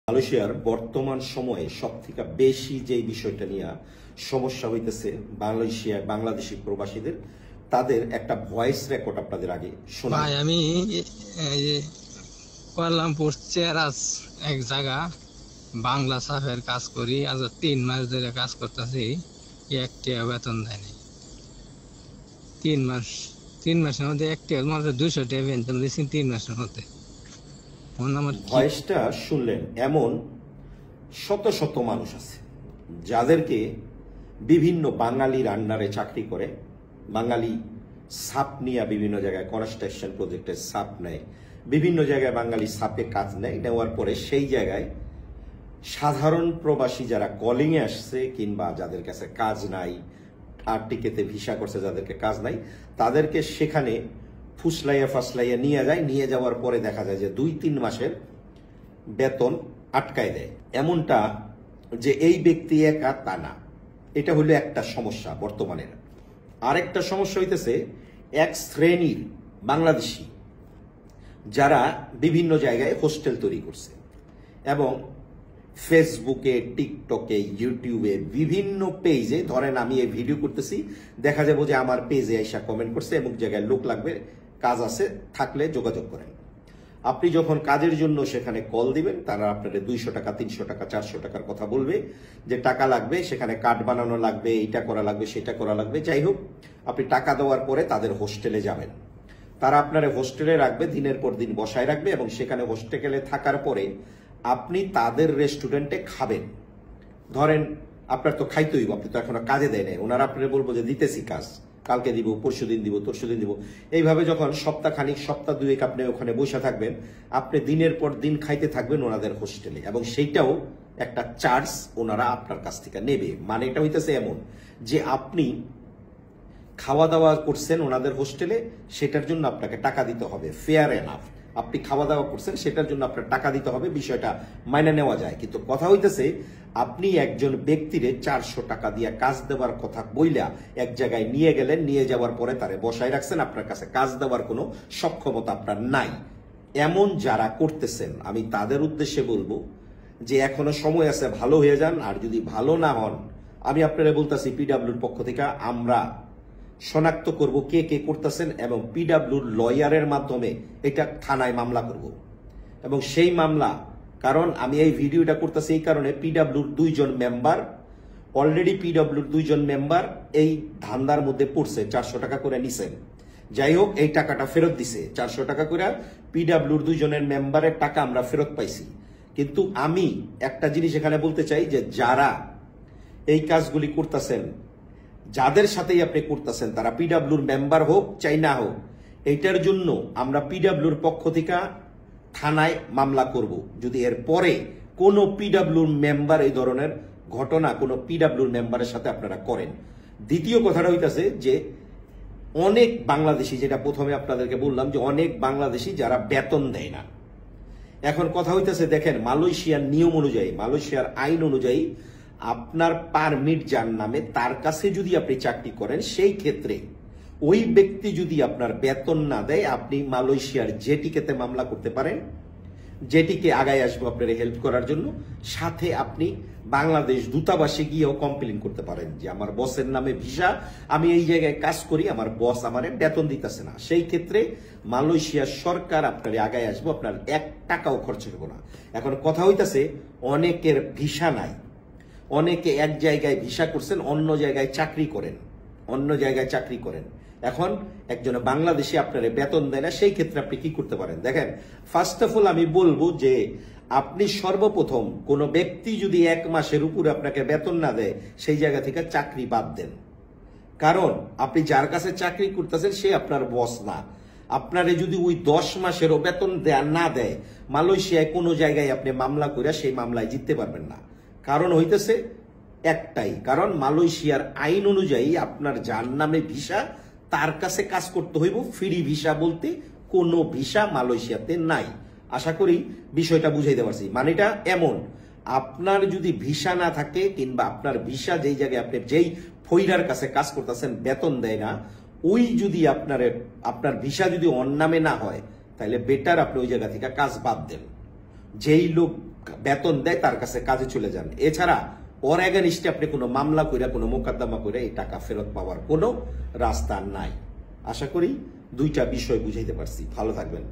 মালয়েশিয়ার বর্তমান সময়ে সবথেকে বেশি যে বিষয়টা নিয়ে সমস্যা হইতেছে বাংলাদেশি প্রবাসীদের, তাদের একটা ভয়েস রেকর্ড আপনাদের আগে শোনা। ভাই আমি কুয়ালালামপুর চেরাস এক জায়গা বাংলা সাফের কাজ করি। আজ 3 মাস ধরে কাজ করতেছি, একটা বেতন দেয়নি। 3 মাসের মধ্যে একটা মাত্র 200 টাকা বেতন দিয়েছি 3 মাসের মধ্যে। ভয়েসটা শুনলেন, এমন শত শত মানুষ আছে যাদেরকে বিভিন্ন বাঙালির আন্ডারে চাকরি করে, বাঙালি সাপ নিয়ে বিভিন্ন জায়গায় কনস্ট্রাকশন প্রজেক্টের সাপ নেয়, বিভিন্ন জায়গায় বাঙালি সাপে কাজ নেয়। নেওয়ার পরে সেই জায়গায় সাধারণ প্রবাসী যারা কলিংয়ে আসছে কিংবা যাদের কাছে কাজ নাই, আর টিকেতে ভিসা করছে, যাদেরকে কাজ নাই, তাদেরকে সেখানে ফাসলাইয়া নিয়ে যায়। নিয়ে যাওয়ার পরে দেখা যায় যে 2-3 মাসের বেতন আটকায় দেয়। এমনটা যে এই ব্যক্তি একা তা না, এটা হলো একটা সমস্যা বর্তমানের। আরেকটা সমস্যা হইতেছে এক শ্রেণীর বাংলাদেশি যারা বিভিন্ন জায়গায় হোস্টেল তৈরি করছে এবং ফেসবুকে, টিকটকে, ইউটিউবে বিভিন্ন পেজে, ধরেন আমি এই ভিডিও করতেছি, দেখা যাবো যে আমার পেজে আইসা কমেন্ট করছে এবং জায়গায় লোক লাগবে, কাজ আছে, থাকলে যোগাযোগ করেন। আপনি যখন কাজের জন্য সেখানে কল দিবেন, তারা আপনাদের 200 টাকা, 300 টাকা, 400 টাকার কথা বলবে যে টাকা লাগবে, সেখানে কার্ড বানানো লাগবে, এইটা করা লাগবে, সেটা করা লাগবে। যাই হোক, আপনি টাকা দেওয়ার পরে তাদের হোস্টেলে যাবেন। তারা আপনার হোস্টেলে রাখবে, দিনের পর দিন বসায় রাখবে এবং সেখানে হোস্টেলে থাকার পরে আপনি তাদের রেস্টুরেন্টে খাবেন। ধরেন আপনার তো খাইতে হইব, আপনি তো এখনো কাজে দেয় নাই, ওনারা আপনার বলবো যে দিতেছি কাজ, কালকে দিব, পরশুদিন দিব, তরশুদিন দিব। এইভাবে যখন সপ্তাহখানিক, সপ্তাহ 2 আপনি ওখানে বসে থাকবেন, আপনি দিনের পর দিন খাইতে থাকবেন ওনাদের হোস্টেলে, এবং সেইটাও একটা চার্জ ওনারা আপনার কাছ থেকে নেবে। মানে এটা হইতেছে এমন যে আপনি খাওয়া দাওয়া করছেন ওনাদের হোস্টেলে, সেটার জন্য আপনাকে টাকা দিতে হবে, ফেয়ার এনাফ। আপনি খাওয়া দাওয়া করছেন, সেটার জন্য আপনার টাকা দিতে হবে, বিষয়টা মাইনে নেওয়া যায়। কিন্তু কথা হইতেছে আপনি একজন ব্যক্তিরে 400 টাকা দিয়ে কাজ দেওয়ার কথা বইলা এক জায়গায় নিয়ে গেলেন, নিয়ে যাওয়ার পরে তারে বসায় রাখছেন, আপনার কাছে কাজ দেওয়ার কোনো সক্ষমতা আপনার নাই। এমন যারা করতেছেন, আমি তাদের উদ্দেশ্যে বলবো যে এখনো সময় আছে, ভালো হয়ে যান। আর যদি ভালো না হন, আমি আপনারা বলতেছি পিডব্লিউর পক্ষ থেকে আমরা শনাক্ত করব কে কে করতেছেন এবং পিডব্লিউর লয়ারের মাধ্যমে এটা থানায় মামলা করব। এবং সেই মামলা, কারণ আমি এই ভিডিওটা করতেছি এই কারণে, পিডব্লিউর 2 জন মেম্বার অলরেডি, পিডব্লিউর 2 জন মেম্বার এই ধান্দার মধ্যে পড়ছে, 400 টাকা করে নিছেন। যাই হোক, এই টাকাটা ফেরত দিছে, 400 টাকা করে পিডব্লিউর 2 জনের মেম্বারের টাকা আমরা ফেরত পাইছি। কিন্তু আমি একটা জিনিস এখানে বলতে চাই যে যারা এই কাজগুলি করতেছেন, যাদের সাথেই আপনি করতেছেন, তারা পিডব্লিউর মেম্বার হোক চাই না হোক, এইটার জন্য আমরা পিডব্লিউর পক্ষ থেকে থানায় মামলা করব যদি এর পরে কোনো পিডব্লিউর মেম্বার এই ধরনের ঘটনা কোনো পিডব্লিউর মেম্বারের সাথে আপনারা করেন। দ্বিতীয় কথাটা হইতাছে যে অনেক বাংলাদেশি, যেটা প্রথমে আপনাদেরকে বললাম যে অনেক বাংলাদেশি যারা বেতন দেয় না। এখন কথা হইতেছে, দেখেন মালয়েশিয়ার নিয়ম অনুযায়ী, মালয়েশিয়ার আইন অনুযায়ী আপনার পারমিট যার নামে, তার কাছে যদি আপনি চাকরি করেন, সেই ক্ষেত্রে ওই ব্যক্তি যদি আপনার বেতন না দেয়, আপনি মালয়েশিয়ার জেটিকেতে মামলা করতে পারেন। জেটিকে আগায় আসবো আপনার হেল্প করার জন্য। সাথে আপনি বাংলাদেশ দূতাবাসে গিয়েও কমপ্লেন করতে পারেন যে আমার বসের নামে ভিসা, আমি এই জায়গায় কাজ করি, আমার বস আমারে বেতন দিতেছে না। সেই ক্ষেত্রে মালয়েশিয়ার সরকার আপনার আগায় আসবো, আপনার 1 টাকাও খরচ হবে না। এখন কথা হইতাছে অনেকের ভিসা নাই, অনেকে এক জায়গায় ভিসা করছেন, অন্য জায়গায় চাকরি করেন, এখন একজন বাংলাদেশি আপনার বেতন দেয় না। সেই ক্ষেত্রে আপনি কি করতে পারেন? দেখেন, ফার্স্ট অফ অল আমি বলবো যে আপনি সর্বপ্রথম কোনো ব্যক্তি যদি 1 মাসের উপরে আপনাকে বেতন না দেয়, সেই জায়গা থেকে চাকরি বাদ দেন। কারণ আপনি যার কাছে চাকরি করতেছেন সে আপনার বস না। আপনারে যদি ওই 10 মাসেরও বেতন না দেয়, মালয়েশিয়ায় কোনো জায়গায় আপনি মামলা করে সেই মামলায় জিততে পারবেন না। কারণ হইতেছে একটাই, কারণ মালয়েশিয়ার আইন অনুযায়ী আপনার যার নামে ভিসা, তার কাছে কাজ করতে হইব। ফ্রি ভিসা বলতে কোনো ভিসা মালয়েশিয়াতে নাই। আশা করি বিষয়টা বুঝাইতে পারছি। মানেটা এমন, আপনার যদি ভিসা না থাকে কিংবা আপনার ভিসা যেই জায়গায় আপনি যেই ফইরার কাছে কাজ করতেছেন বেতন দেয় না, ওই যদি আপনার ভিসা যদি অন্য নামে না হয়, তাহলে বেটার আপনি ওই জায়গা থেকে কাজ বাদ দেন। যেই লোক বেতন দেয় তার কাছে কাজে চলে যান। এছাড়া ওর এগেনস্টে আপনি কোনো মামলা কইরা কোনো মোকদ্দমা করে এই টাকা ফেরত পাওয়ার কোনো রাস্তা নাই। আশা করি দুইটা বিষয় বুঝাইতে পারছি। ভালো থাকবেন।